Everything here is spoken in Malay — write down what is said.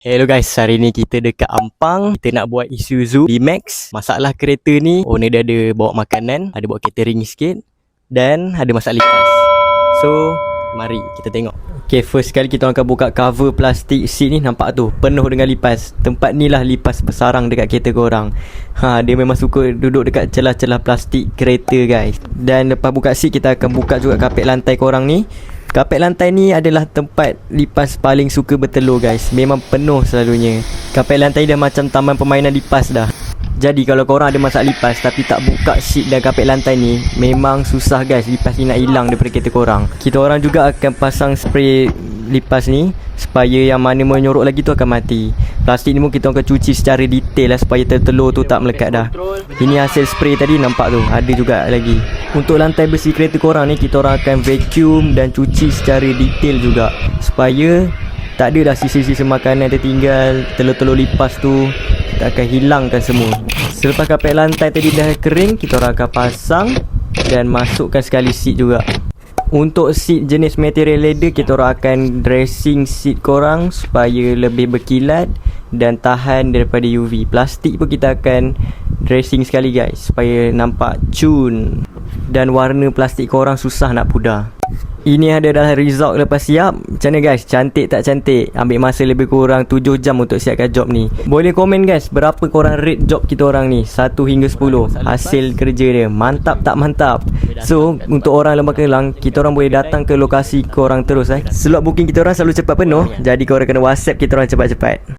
Hello guys, hari ni kita dekat Ampang. Kita nak buat Isuzu D-Max. Masalah kereta ni, owner dia ada bawa makanan, ada bawa catering sikit dan ada masak lipas. So, mari kita tengok. Okay, first sekali kita akan buka cover plastik seat ni. Nampak tu, penuh dengan lipas. Tempat ni lah lipas bersarang dekat kereta korang. Dia memang suka duduk dekat celah-celah plastik kereta guys. Dan lepas buka seat, kita akan buka juga kapet lantai korang ni. Kapet lantai ni adalah tempat lipas paling suka bertelur guys. Memang penuh selalunya. Kapet lantai dah macam taman permainan lipas dah. Jadi kalau korang ada masak lipas tapi tak buka seat dan kapet lantai ni, memang susah guys, lipas ni nak hilang daripada kereta korang. Kita orang juga akan pasang spray lipas ni supaya yang mana menyorok lagi tu akan mati. Plastik ni pun kita akan cuci secara detail lah supaya telur tu tak melekat dah. Ini hasil spray tadi, nampak tu, ada juga lagi. Untuk lantai besi kereta korang ni, kita orang akan vacuum dan cuci secara detail juga supaya tak ada dah sisa-sisa makanan tertinggal. Telur-telur lipas tu kita akan hilangkan semua. Selepas kapet lantai tadi dah kering, kita orang akan pasang dan masukkan sekali seat juga. Untuk seat jenis material leather, kita orang akan dressing seat korang supaya lebih berkilat dan tahan daripada UV. Plastik pun kita akan dressing sekali guys supaya nampak cun. Dan warna plastik korang susah nak pudar. Ini adalah result lepas siap. Macam mana guys? Cantik tak cantik? Ambil masa lebih kurang 7 jam untuk siapkan job ni. Boleh komen guys, berapa korang rate job kita orang ni 1 hingga 10, hasil kerja dia mantap tak mantap? So untuk orang Lembah Kelang, kita orang boleh datang ke lokasi korang terus. Slot booking kita orang selalu cepat penuh. Jadi korang kena WhatsApp kita orang cepat-cepat.